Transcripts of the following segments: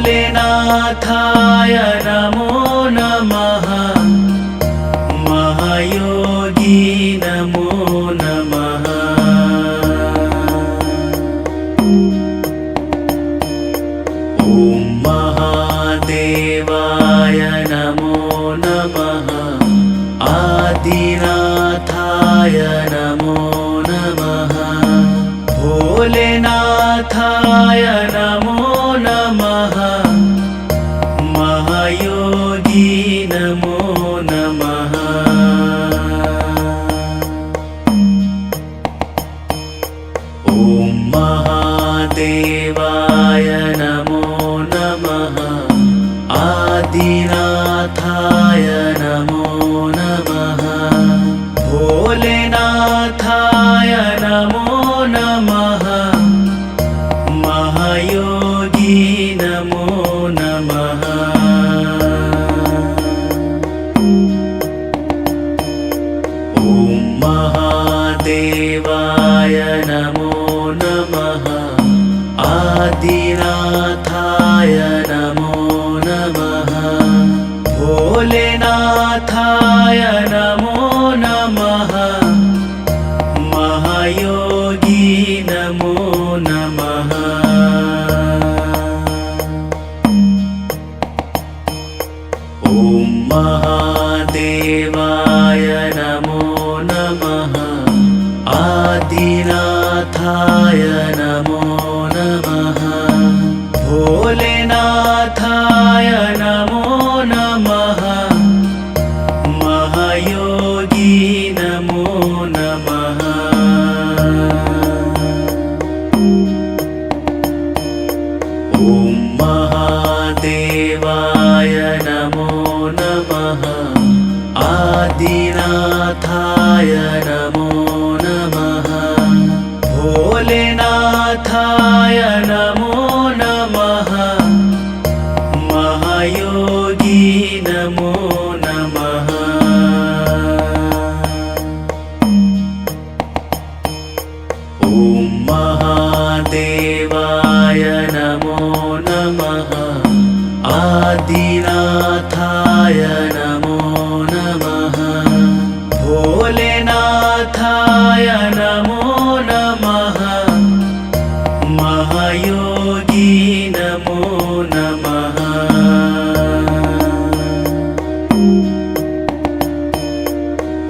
भोलेनाथाय नमो नमः। महायोगी नमो नमः। ॐ महादेवाय नमो नमः। आदिनाथाय नमो नमः। भोलेनाथाय नमो नमः। महायोगी नमो नमः। ॐ महादेवाय नमो नमः। आदिनाथाय नमो नमः। भोलेनाथाय नमो नमः। महायोगी नमो नमः। ॐ महादेवाय नमो नमः। आदिनाथाय नमो नमः। भोलेनाथाय नमो नमः। महायोगी नमो नमः। ॐ महादेवाय नमो नमः। आदिनाथाय नमो नमः। भोलेनाथाय नमो नमः। महायोगी नमो नमः। ॐ महादेवाय नमो नमः। आदिनाथाय नमो नमः। भोलेनाथाय नमो नमः। महायोगी नमो नमः। ॐ महादेवाय नमो नमः। आदिनाथाय नमो नमः। भोलेनाथाय नमो नमः। महायोगी नमो नमः।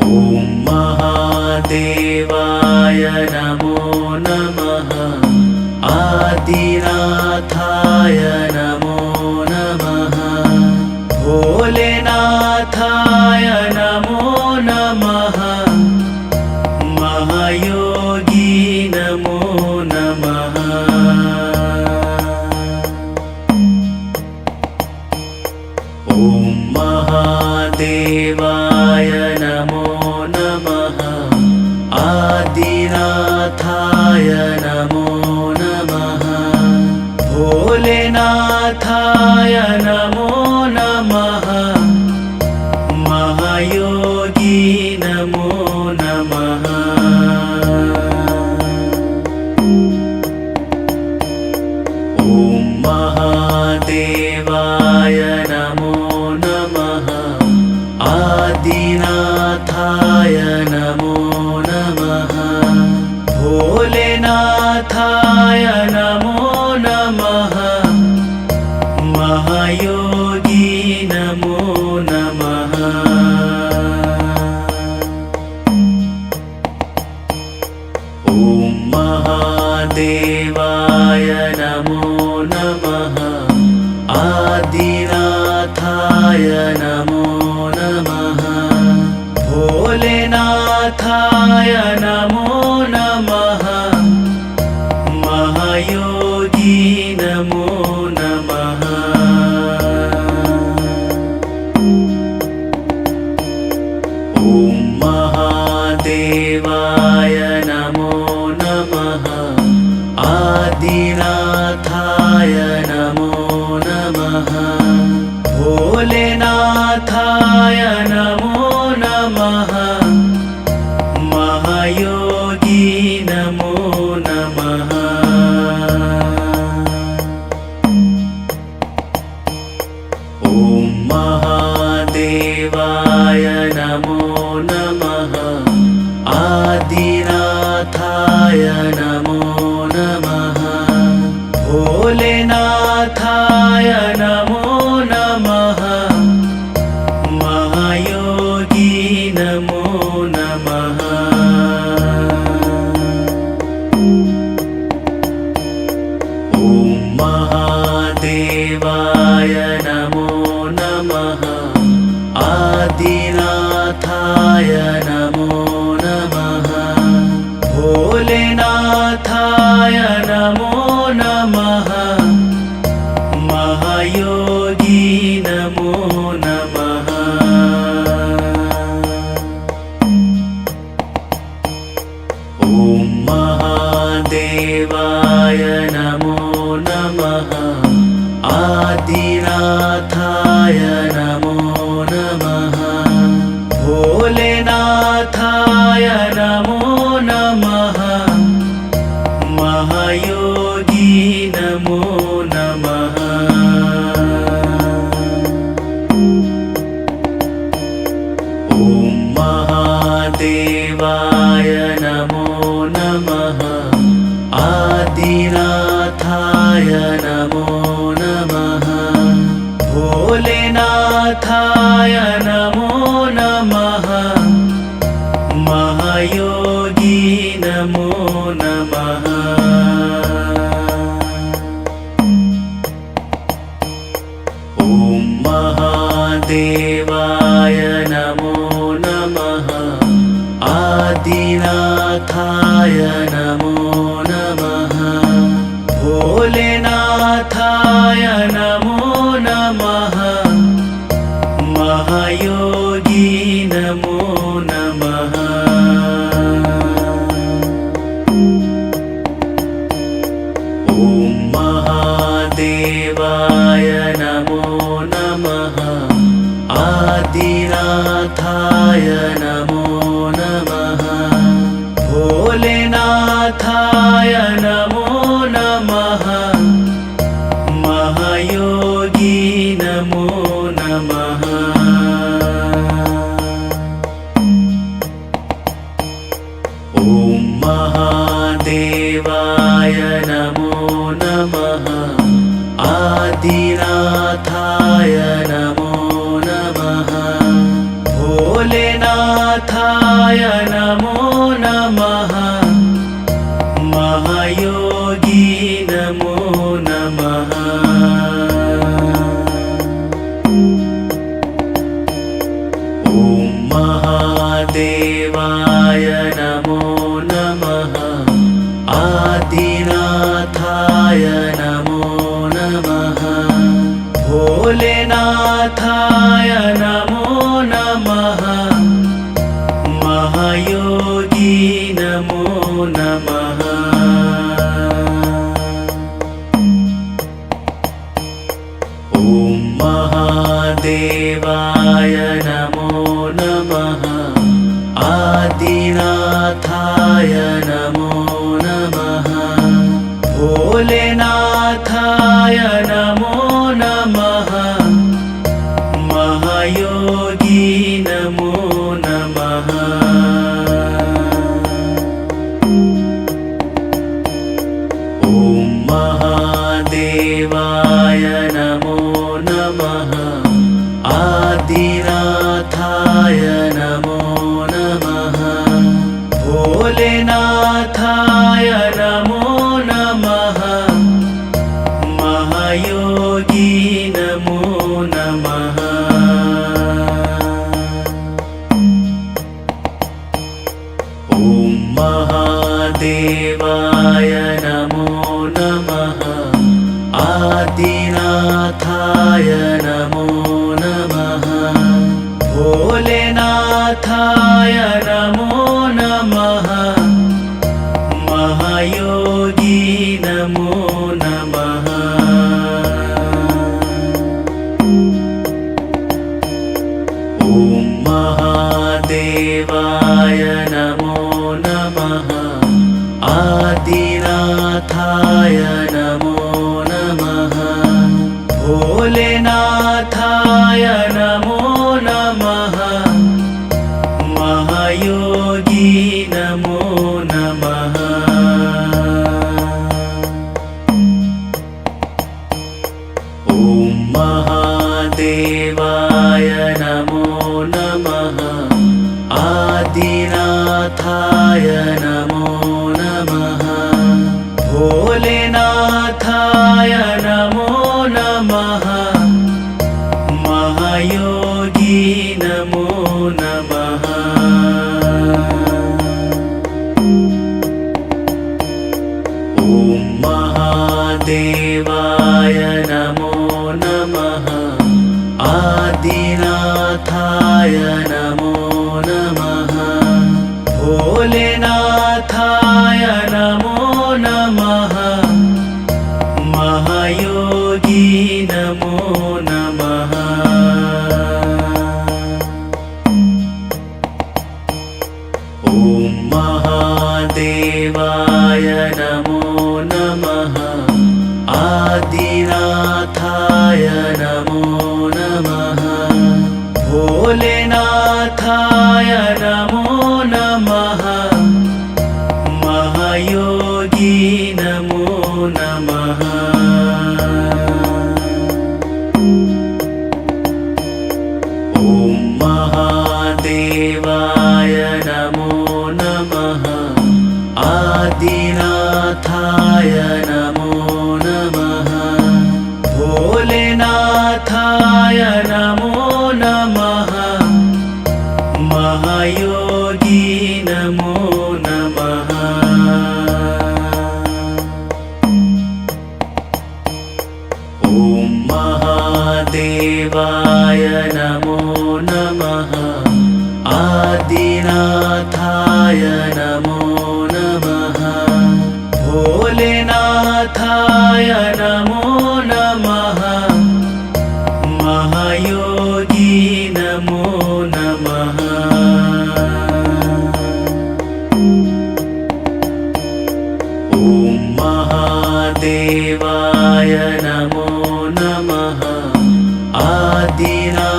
ॐ महादेवाय नमो नमः। आदिनाथाय नमो नमः। भोलेनाथाय नमो नमः। महायोगी नमो नमः। ॐ महादेवाय नमो नमः। आदिनाथाय नमो नमः। भोलेनाथाय नमो नमः। महायोगी नमो नमः। ॐ महादेवाय नमो नमः। आदिनाथाय नमो नमः। भोलेनाथाय नमो नमः। महायोगी नमो नमः। ॐ महादेवाय नमो नमः। आदिनाथाय नमो नमः। भोलेनाथाय नमो नमः। महायोगी नमो नमः। ॐ महादेवाय नमो नमः। आदिनाथाय नमो नमः। भोलेनाथाय नमो नमः। महायोगी नमो नमः। भोलेनाथाय नमो नमः महायोगी नमो नमः ॐ महादेवाय नमो नमः आदिनाथाय नमो नमः भोलेनाथाय नमो नमः महायोगी नमो नमः ॐ महादेवाय नमो नमः आदिनाथाय नमो नमः भोलेनाथाय नमो नमः महायोगी नमो नमः ॐ महादेवाय नमो नमः आदिनाथाय नमो नमः भोलेनाथाय नमो नमः महायोगी नमो नमः ॐ महादेवाय नमो नमः आदिनाथाय नमो नमः भोलेनाथाय नमो नमः महायोगी नमो नमः ॐ महादेवाय नमो नमः आदिनाथाय नमो नमः भोलेनाथाय नमो नमः महायोगी नमो नमः ॐ महादेवाय नमो नमः आदिनाथाय नमो नमः भोलेनाथाय नमो नमः महायोगी नमो नमः ॐ महादेवाय नमो नमः आदिनाथाय नमो नमः भोलेनाथाय नमो नमः महायोगी नमो नमः ॐ महादेवाय नमो नमः आदिनाथाय नमो नमः भोलेनाथाय नमो नमः महायोगी नमो नमः ॐ महादेवाय नमो नमः आदिनाथाय नमो नमः भोलेनाथाय नमो नमः महायोगी नमो नमः ॐ महादेवाय नमो नमः आदिनाथाय नमो नमः भोलेनाथाय नमो नमः महायोगी नमो नमः ॐ महादेवाय नमो नमः आदिनाथाय नमो नमः भोलेनाथाय नमो नमः महायोगी नमो नमः ॐ भोलेनाथाय नमो नमः भोलेनाथाय नमो नमः महायोगी नमो नमः ॐ महादेवाय नमो नमः आदिनाथाय नमो नमः भोलेनाथाय नमो नमः महायोगी नमो नमः ॐ महादेवाय नमो नमः आदिनाथाय नमो नमः भोलेनाथाय नमो नमः महायोगी नमो नमः ॐ महादेवाय नमो नमः आदिनाथाय नमो नमः भोलेनाथाय नमो नमः महायोगी नमो नमः ॐ महादेवाय नमो नमः आदिनाथाय नमो नमः भोलेनाथाय नमो नमः महायोगी नमो नमः ॐ महादेवाय नमो नमः आदिनाथाय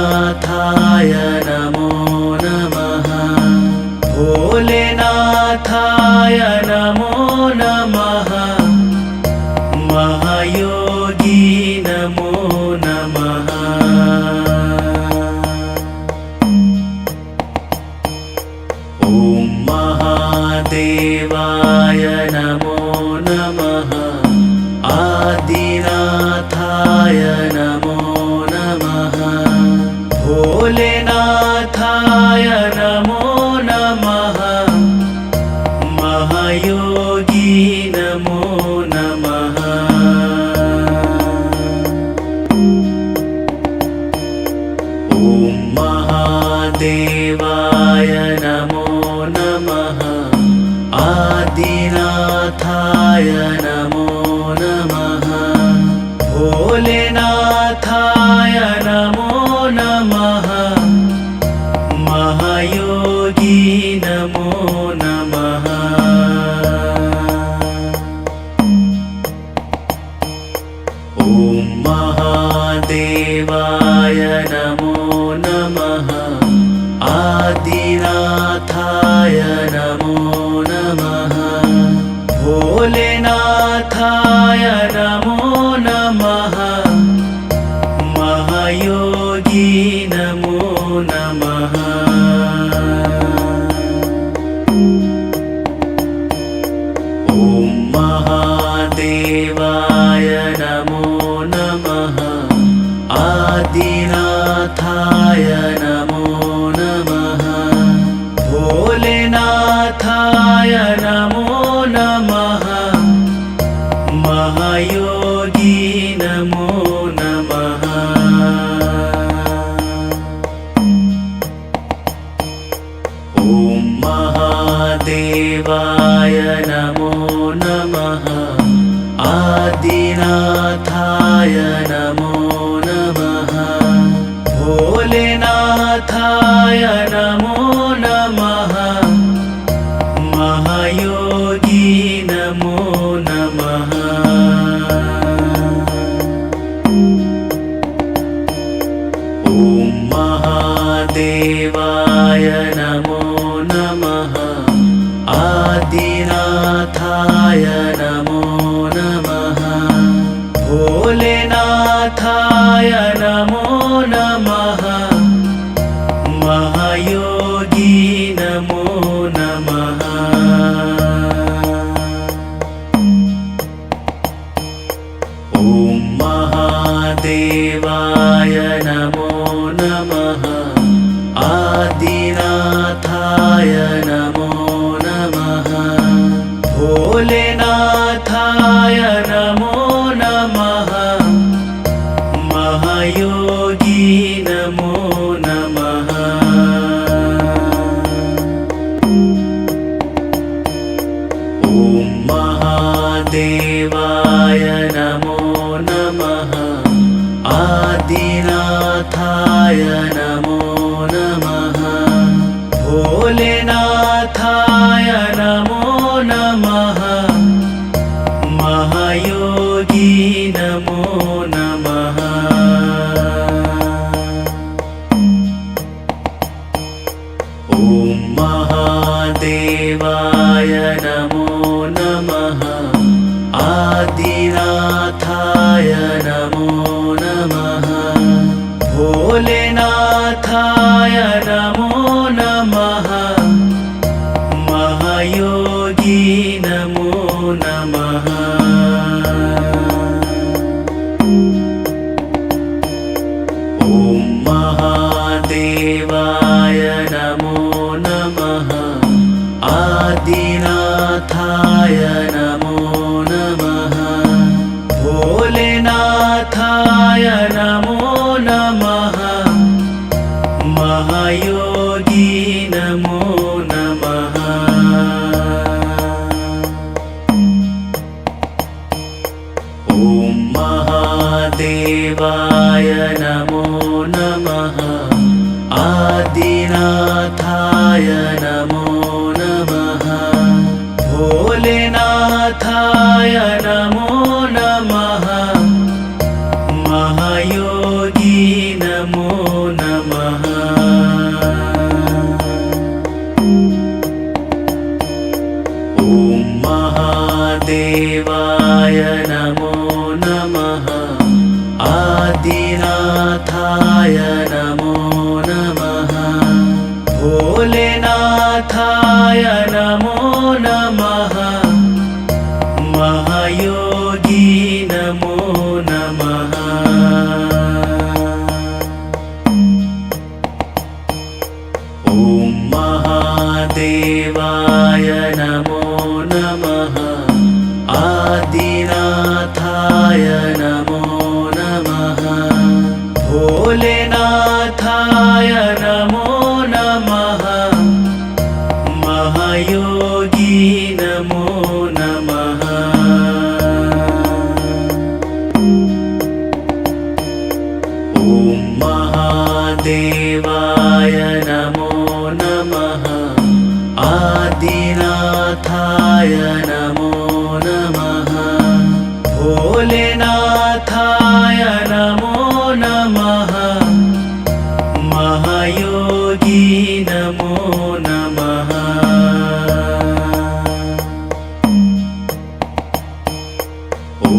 नमो नमः भोलेनाथाय नमो नमः महायोगी नमो नमः ॐ महादेवाय नमो नमः आदिनाथाय नमो नमः भोलेनाथाय नमो नमः महायोगी नमो नमः ॐ महादेवाय नमो नमः आदिनाथाय नमो नमः भोलेनाथाय नमो नमः महायोगी नमो नमः ॐ महादेवाय नमो नमः आदिनाथाय नमो नमः भोलेनाथाय नमो नमः महायोगी नमो नमः ॐ महादेवाय नमो नमः आदिनाथाय नमो नमः भोलेनाथाय नमो नमः महायोगी नमो नमः ॐ महादेवाय नमो नमः आदिनाथाय नमो नमः भोलेनाथाय नमो नमः महायोगी नमो नमः ॐ महादेवाय नमो नमः आदिनाथाय नमो नमः भोलेनाथाय नमो नमः महायोगी नमो नमः महायोगी नमो नमः। ॐ महादेवाय नमो नमः। आदिनाथाय नमो नमः। भोलेनाथाय नमो नमः। महायोगी नमो नमः। ॐ महादेवाय नमो नमः। आदिनाथाय नमो नमः। भोलेनाथाय नमो नमः। महायोगी नमो नमः। ॐ महादेवाय नमो नमः। आदिनाथाय नमो नमः। भोलेनाथाय नमो नमः। महायोगी नमो नमः। ॐ महादेवाय नमो नमः। आदिनाथाय नमो नमः। भोलेनाथाय नमो नमः। महायोगी नमो नमः। ॐ महादेवाय नमो नमः। आदिनाथाय नमो नमः। भोलेनाथाय नमो नमः। महायोगी नमो नमः। ॐ महादेवाय नमो नमः। आदिनाथाय नमो नमः। भोलेनाथाय नमो नमः। महायोगी नमो नमः। ॐ महादेवाय नमो नमः। आदिनाथाय नमो नमः। भोलेनाथाय नमो नमः। महायोगी नमो नमः। ॐ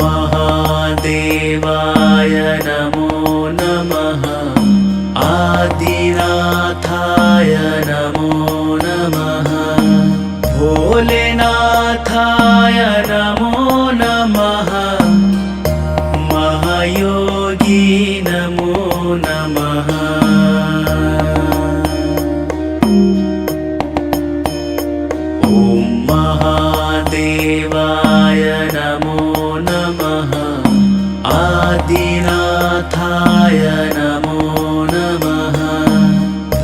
महादेवाय नमो नमः। आदिनाथाय नमो नमः। भोलेनाथाय नमो नमः। महायोगी नमो नमः। ॐ महादेवाय नमो नमः। आदिनाथाय नमो नमः।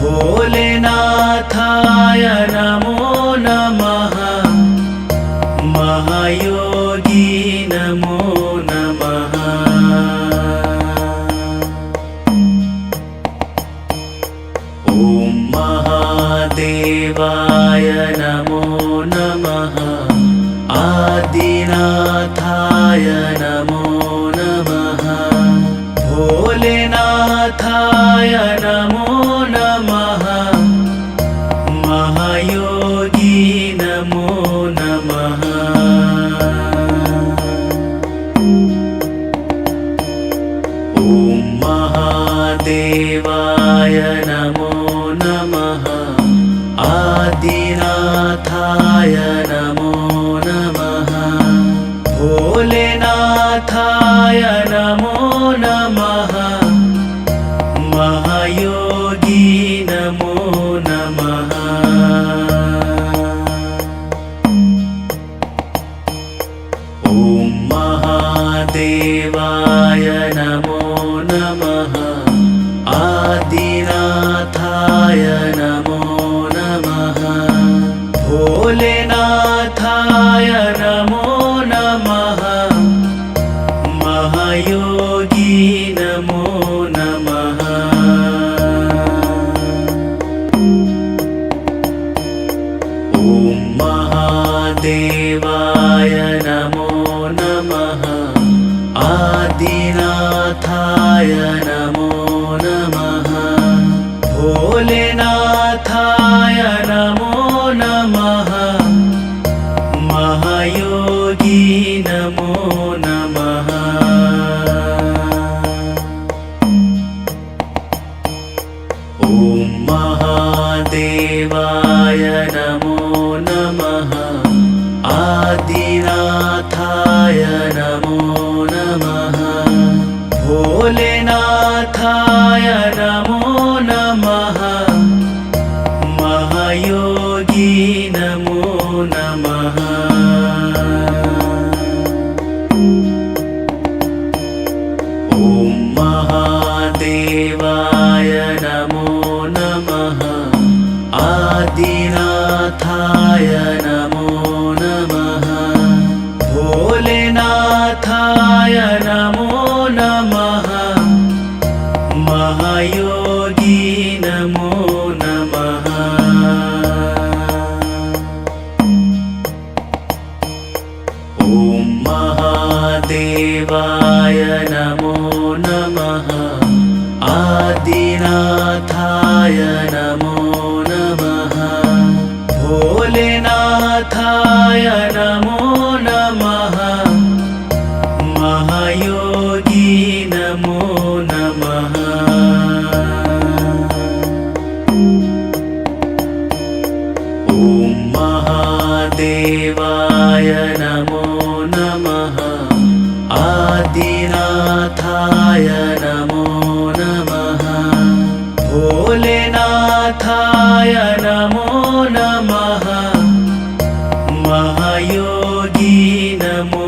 भोलेनाथाय नमो नमः। महायोगी नमो नमः। ॐ महादेवाय नमो नमः। आदिनाथाय नमो नमः। भोलेनाथाय नमो नमः। महायोगी नमो नमः। ॐ महादेवाय नमो नमः। आदिनाथाय नमो नमः। भोलेनाथाय नमो नमः। महायोगी नमो नमः। ॐ महादेवाय नमो नमः। नमो नमः भोलेनाथाय नमो नमः महायोगी नमो नमः ॐ महादेवाय नमो नमः आदिनाथाय नमो नमः भोलेनाथाय नमो नमः महायोगी नमो नमः ॐ महादेवाय नमो नमः आदिनाथाय नमो नमः भोलेनाथाय नमो नमः महायोगी नमो नमः ॐ महादेवाय नमो नमः आदिनाथाय नमो नमः भोलेनाथाय नमो नमः महायोगी नमो नमः ॐ महादेवाय नमो नमः आदिनाथाय नमो नमः भोलेनाथाय नमो नमः महायोगी नमो नमः ॐ महादेवाय नमो नमः आदिनाथाय नमो नमः भोलेनाथाय नमो नमः महायोगी नमो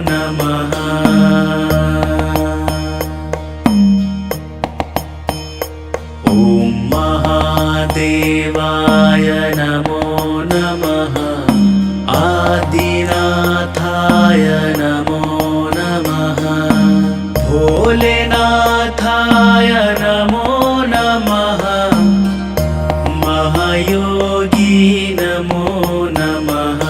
नमः ॐ महादेवाय नमो नमः आदिनाथाय नमो नमः भोलेनाथाय नमो नमः महायोगी नमो नमः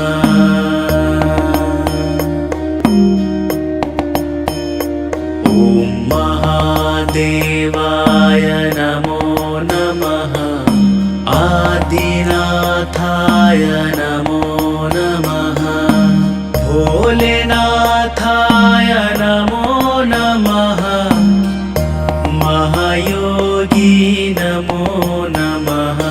ॐ महादेवाय नमो नमः आदिनाथाय नमो नमः भोलेनाथाय नमो नमः महायोगी नमो नमः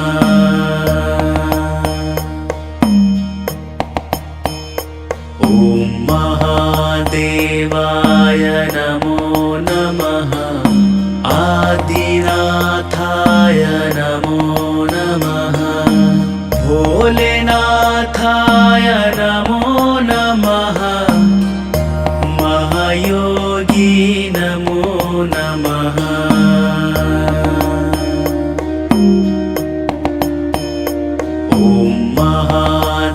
ॐ महादेवाय नमो नमः आदिनाथाय नमो नमः भोलेनाथाय नमो नमः महायोगी नमो नमः ॐ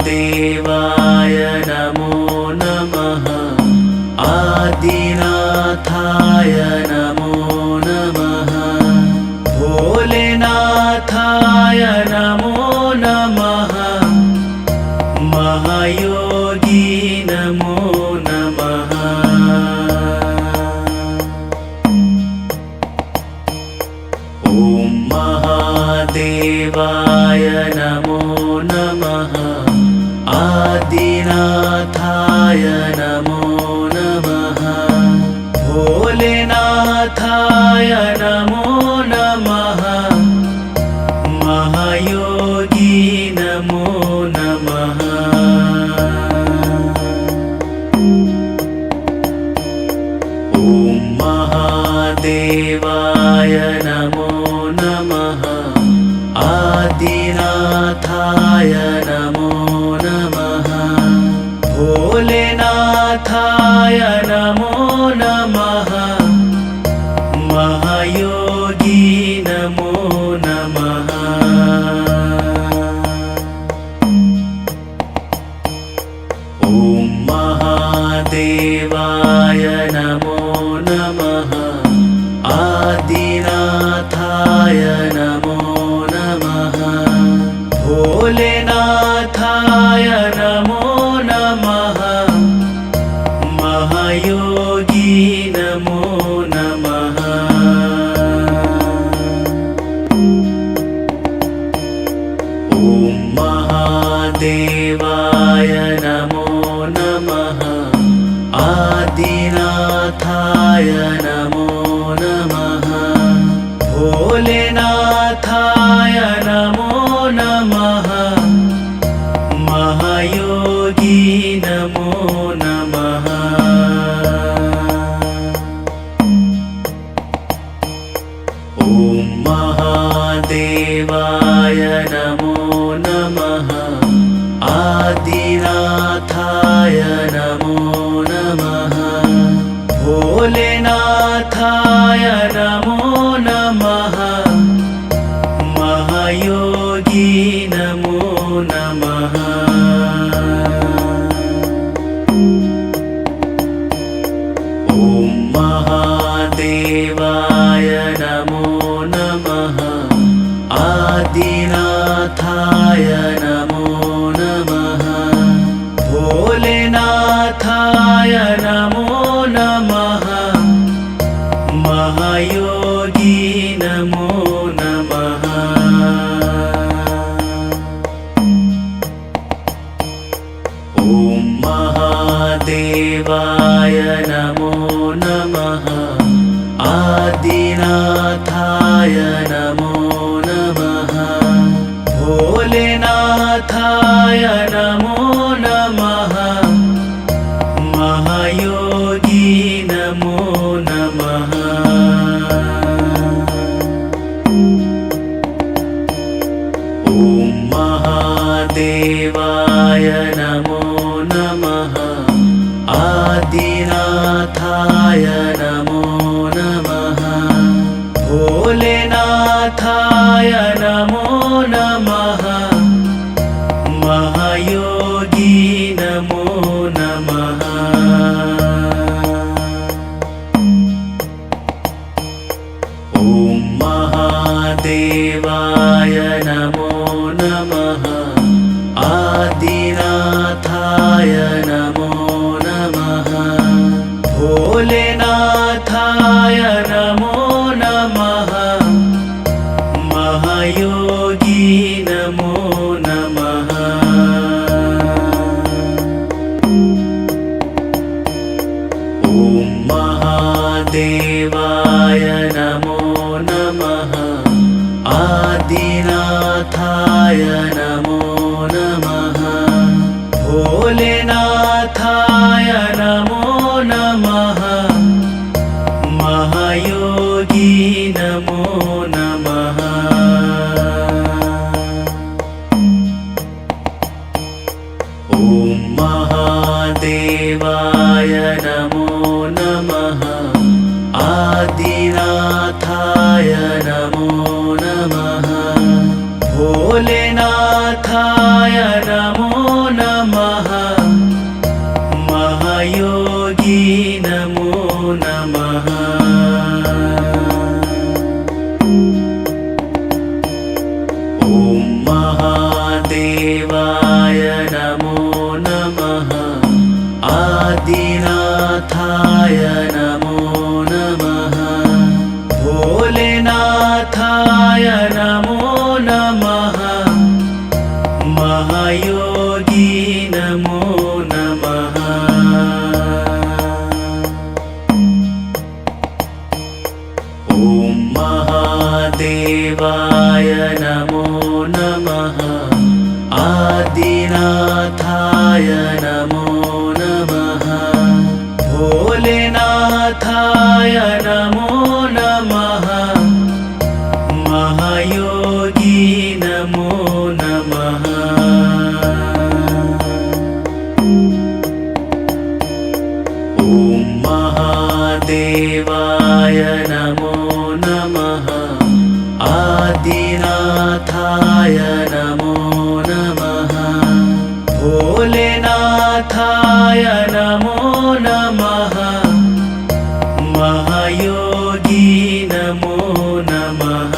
महादेवाय नमो नमः आदिनाथाय नमो नमः भोलेनाथाय नमो नमः महायोगी नमो नमः ॐ महादेवाय नमो नमः आदिनाथाय नमो नमः भोलेनाथाय नमो नमः महायोगी नमो नमः ॐ महादेवाय नमो नमः आदिनाथाय नमो नमः भोलेनाथाय नमो नमः महायोगी नमो नमः ॐ महादेवाय नमो नमः। आदिनाथाय नमो नमः। भोलेनाथाय नमो नमः। महायोगी नमो नमः। ॐ महादेवाय नमो नमः। आदिनाथाय नमो नमः। भोलेनाथाय नमो नमः। महायोगी नमो नमः। ॐ महादेवाय नमो नमः। आदिनाथाय नमो नमः। भोलेनाथाय नमो नमः। महायोगी नमो नमः। ॐ महादेवाय नमो नमः। आदिनाथाय नमो नमः। भोलेनाथाय नमो नमः। महायोगी नमो नमः। ॐ महादेवाय नमो नमः। आदिनाथाय नमो नमः। भोलेनाथाय नमो नमः। महायोगी नमो नमः। ॐ महादेवाय नमो नमः। आदिनाथाय नमो नमः। भोलेनाथाय नमो नमः। महायोगी नमो नमः। ॐ महादेवाय नमो नमः। आदिनाथाय नमो नमः। भोलेनाथाय नमो नमः। महायोगी नमो नमः। ॐ महादेवाय नमो नमः। आदिनाथाय नमो नमः। भोलेनाथाय नमो नमः। महायोगी नमो नमः। ॐ महादेवाय नमो नमः। आदिनाथाय नमो नमः। भोलेनाथाय नमो नमः। महायोगी नमो नमः। ॐ महादेवाय नमो नमः। आदिनाथाय नमो नमः। भोलेनाथाय नमो नमः। महायोगी नमो नमः।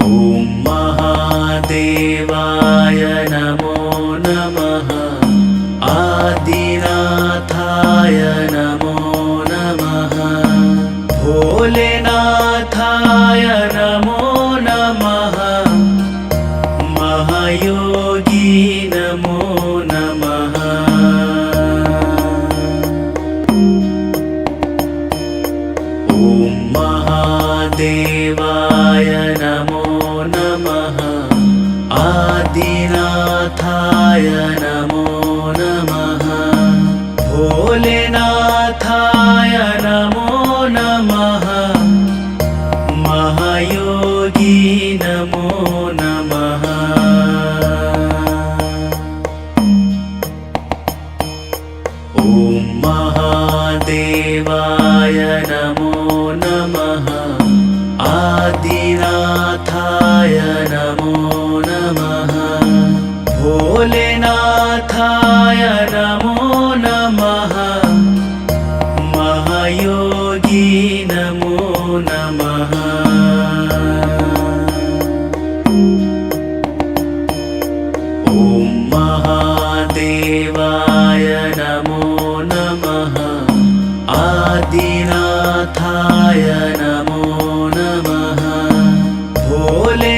ॐ महादेवाय नमो नमः। आदिनाथाय नमो नमः। भोलेनाथाय नमो नमः। महायोगी नमो नमः। ॐ महादेवाय नमो नमः। आदिनाथाय नमो नमः। भोलेनाथ भोलेनाथाय नमो नमः महायोगी नमो नमः ॐ महादेवाय नमो नमः आदिनाथाय नमो नमः भोलेनाथाय नमो नमः महायोगी नमो नमः ॐ महादेवाय नमो नमः आदिनाथाय नमो नमः भोलेनाथाय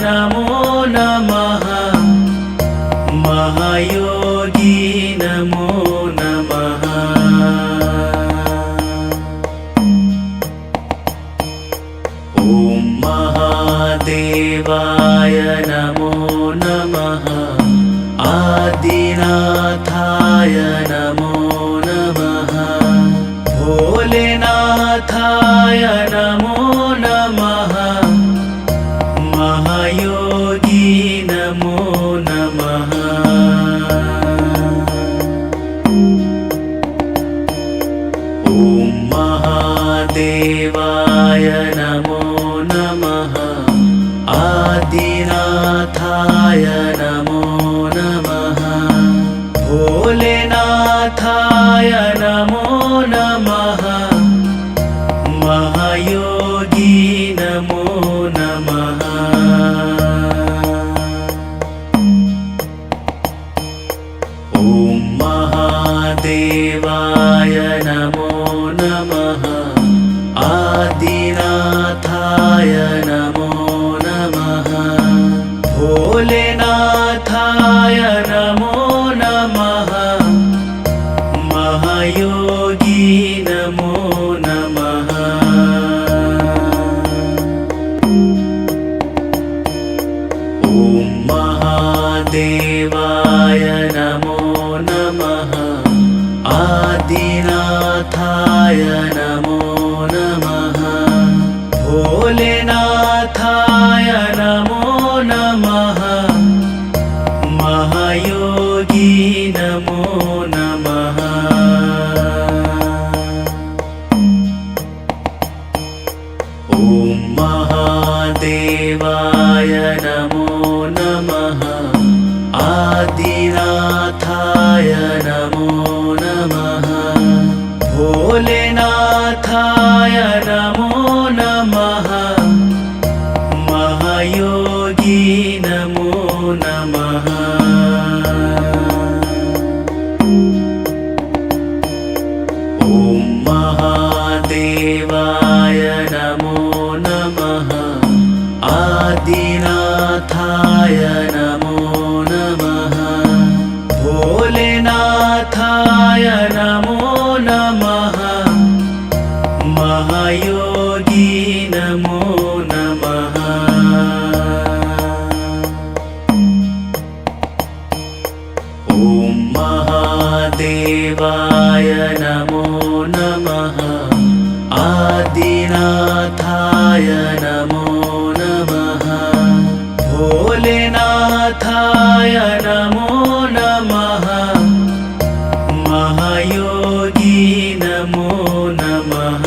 नमो नमः महायोगी नमो नमः ॐ महादेवाय नमो नमः आदिनाथाय नमो नमः भोलेनाथाय नमो नमः महायोगी नमो नमः ॐ महादेवाय नमो नमः आदिनाथाय नमो नमः भोलेनाथाय नमो नमः महायोगी नमो नमः ॐ महादेवाय नमो नमः आदिनाथाय नमो नमः भोलेनाथाय नमो नमः महायोगी नमो नमः ॐ महादेवाय नमो नमः आदिनाथाय नमो नमः भोलेनाथाय नमो नमः महायोगी नमो नमः ॐ महादेवाय नमो नमः आदिनाथाय नमो नमः भोलेनाथाय नमो नमः महायोगी नमो नमः ॐ महादेवाय नमो नमः आदिनाथाय नमो नमः भोलेनाथाय नमो नमः महायोगी नमो नमः ॐ महादेवाय नमो नमः आदिनाथाय नमो नमः भोलेनाथाय नमो नमः महायोगी नमो नमः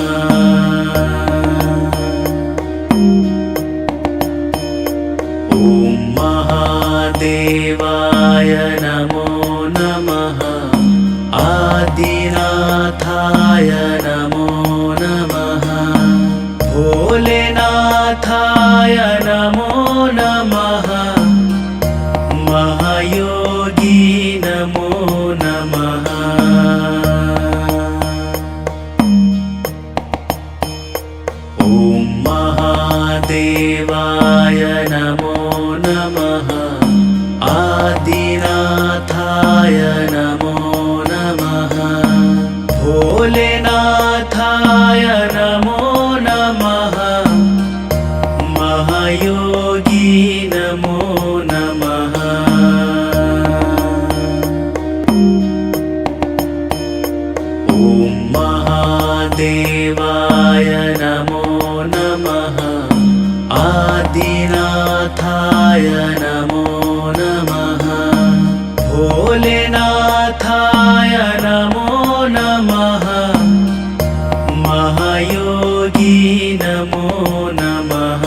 ॐ महादेवाय नमो नमः आदिनाथाय नमो नमः भोलेनाथाय नमो नमः महायोगी नमो नमः ॐ महादेवाय नमो नमः आदिनाथाय नमो नमः भोलेनाथाय नमो नमः महायोगी नमो नमः ॐ भोलेनाथाय नमो नमः महायोगी नमो नमः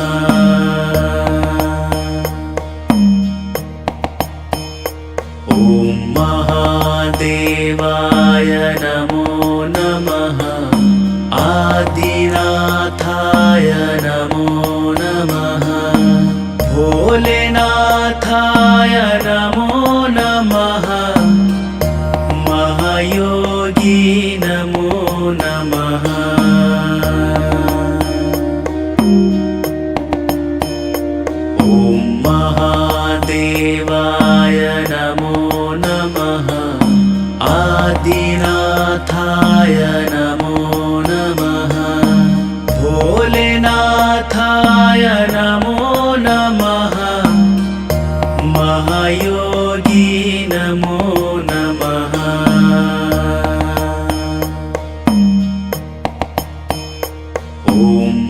ॐ महादेवाय नमो नमः आदिनाथाय नमो नमः भोलेनाथाय नमो नमः महायोगी नमो नमः ॐ महादेवाय नमो नमः आदिनाथाय नमो नमः भोलेनाथाय नमो नमः महायोगी नमो नमः ॐ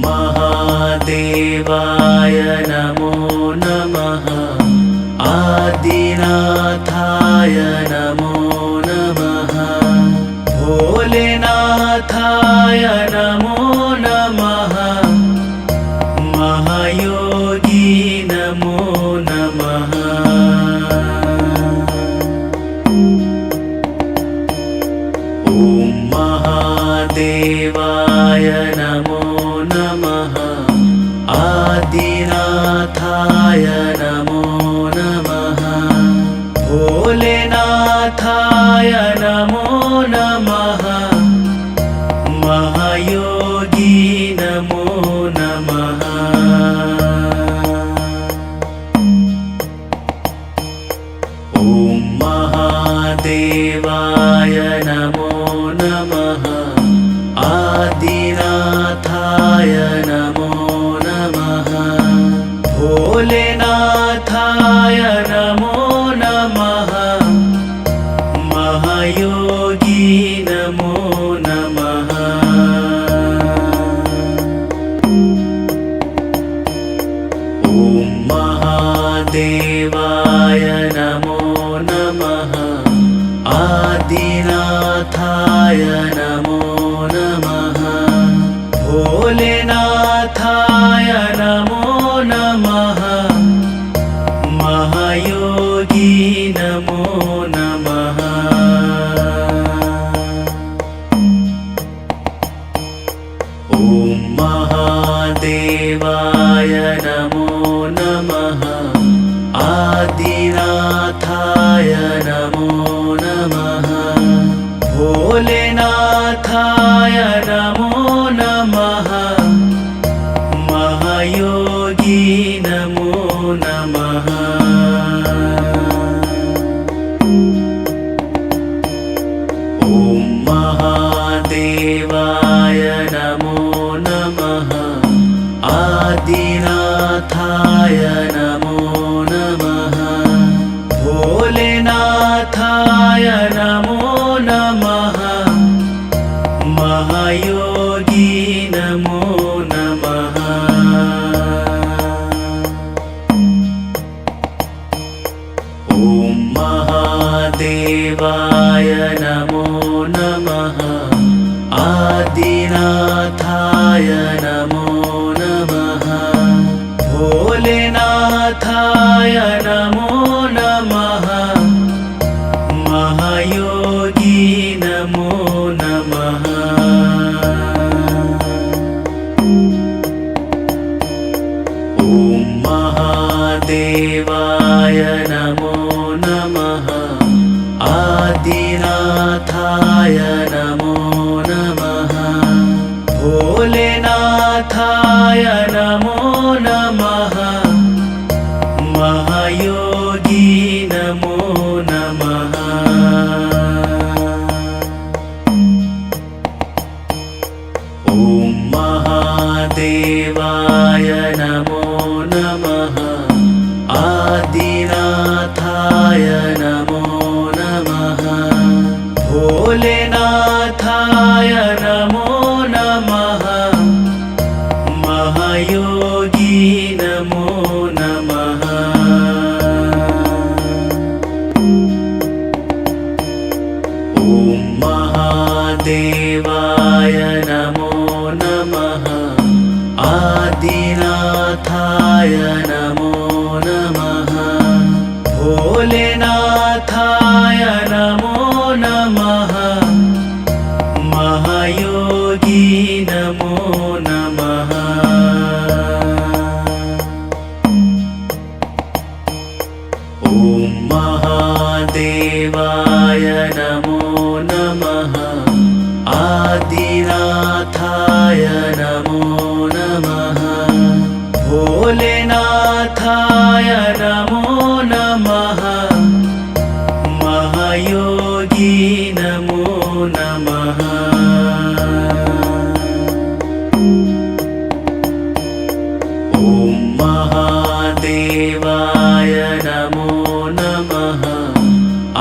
महादेवाय नमो नमः आदिनाथाय नमो नमः भोलेनाथाय नमो नमः महायोगी नमो नमः ॐ महादेवाय नमो नमः आदिनाथाय नमो नमः भोलेनाथाय नमो नमः महायोगी नमो नमः ॐ महादेवाय नमो नमः आदिनाथाय नमो नमः भोलेनाथाय नमो नमः महायोगी नमो नमः ॐ महादेवाय नमो नमः आदिनाथाय नमो नमः भोलेनाथाय नमो नमः महायोगी नमो नमः ॐ महादेवाय नमो नमः आदिनाथाय नमो नमः भोलेनाथाय नमो नमः महायोगी नमो नमः ॐ महादेवाय नमो नमः आदिनाथाय नमो नमः भोलेनाथाय नमो नमः महायोगी नमो नमः ॐ महादेवाय नमो नमः आदिनाथाय नमो नमः भोलेनाथाय नमो नमः महायोगी नमो नमः ॐ महादेवाय नमो नमः आदिनाथाय नमो नमः भोलेनाथाय नमो नमः महायोगी नमो नमः ॐ महादेवाय नमो नमः आदिनाथाय नमो नमः भोलेनाथाय नमो नमः महायोगी नमो नमः ॐ महादेवाय नमो नमः आदिनाथाय नमो नमः भोलेनाथाय नमो नमः महायोगी नमो नमः ॐ महादेवाय नमो नमः आदिनाथाय नमो नमः भोलेनाथाय नमो नमः महायोगी नमो नमः ॐ महादेवाय नमो नमः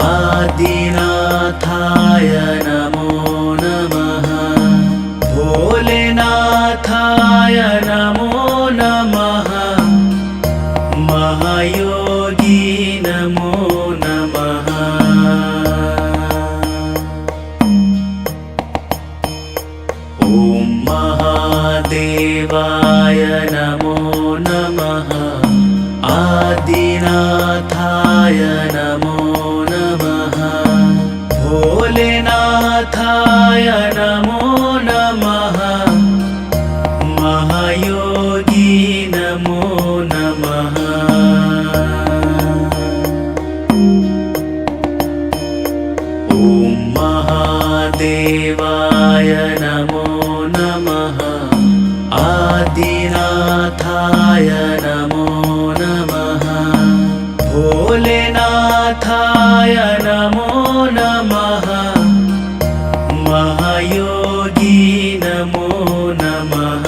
आदिनाथाय नमो नमः भोलेनाथाय नमो नमः महायोगी नमो नमः ॐ महादेवाय नमो नमः आदिनाथाय नमो नमः भोलेनाथाय नमो नमः महायोगी नमो नमः ॐ महादेवाय नमो नमः आदिनाथाय नमो नमः भोलेनाथाय नमो नमः महायोगी नमो नमः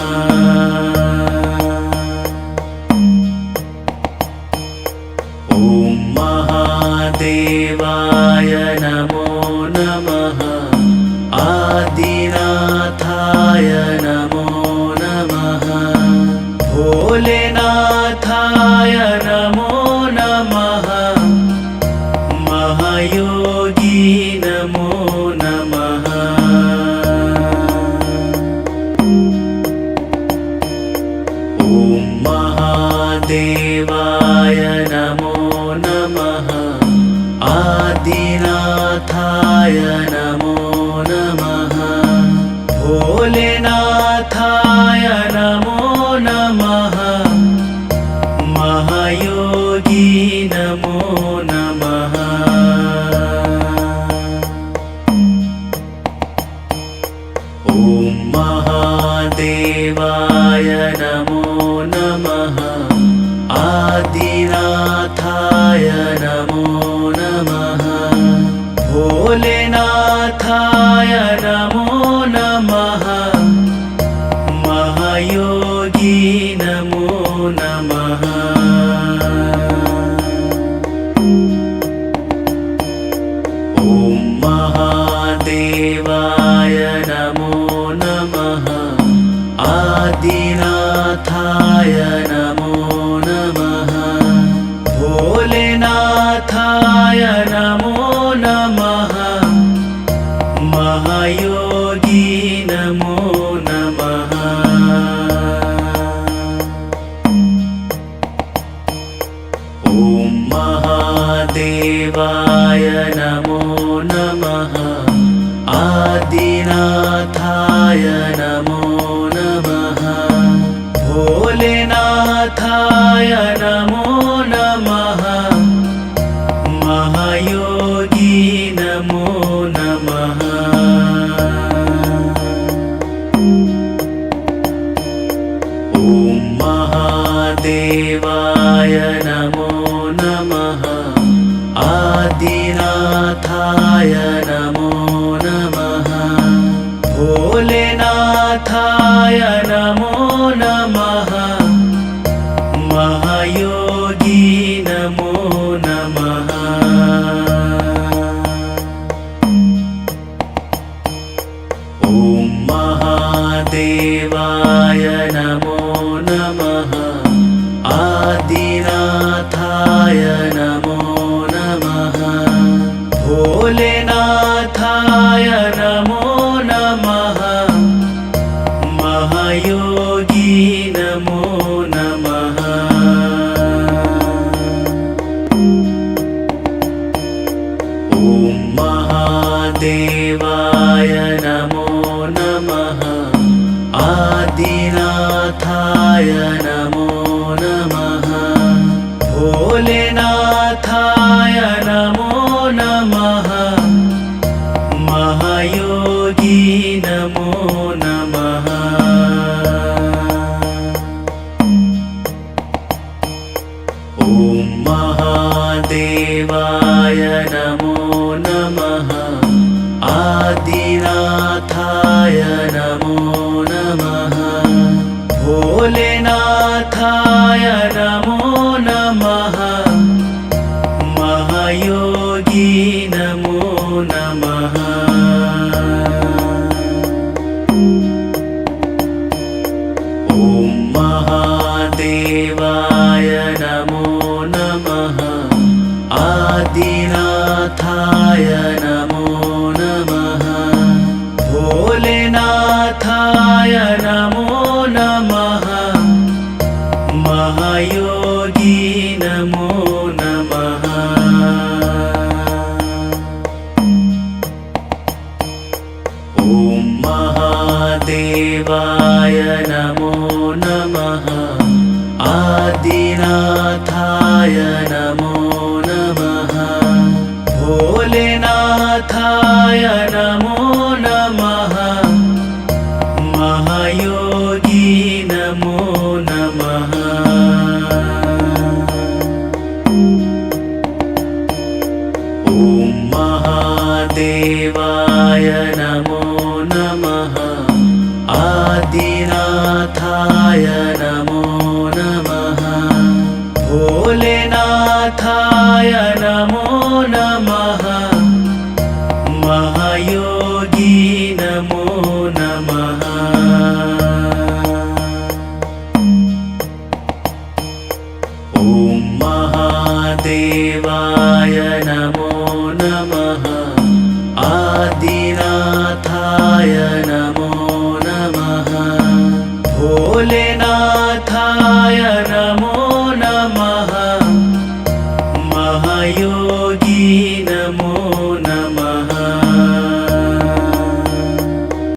ॐ महादेवाय नमो नमः आदिनाथाय नमो नमः भोलेनाथाय नमो नमः महायोगी नमो नमः ॐ महादेवाय नमो नमः आदिनाथाय नमो नमः भोलेनाथाय नमो नमः महायोगी नमो नमः ॐ महादेवाय नमो नमः आदिनाथाय नमो नमः भोलेनाथाय नमो नमः महायोगी नमो नमः ॐ महादेवाय नमो नमः आदिनाथाय नमो नमः भोलेनाथाय नमो नमः महायोगी नमो नमः ॐ महादेवाय नमो नमः आदिनाथाय नमो नमः भोलेनाथाय नमो नमः महायोगी नमो नमः ॐ महादेवाय नमो नमः आदिनाथाय नमो नमः भोलेनाथाय नमो नमः महायोगी नमो नमः ॐ महादेवाय नमो नमः आदिनाथाय नमो नमः भोलेनाथाय नमो नमः महादेवाय नमो नमः आदिनाथाय नमो नमः भोलेनाथाय नमो नमः महायोगी नमो नमः ॐ महादेवाय नमो नमः आदिनाथाय नमो नमः भोलेनाथाय नमो नमः महायोगी नमो नमः ॐ महादेवाय नमो नमः आदिनाथाय नमो नमः भोलेनाथाय नमो नमः महायोगी नमो नमः ॐ महादेवाय नमो नमः आदिनाथाय नमो नमः भोलेनाथाय नमो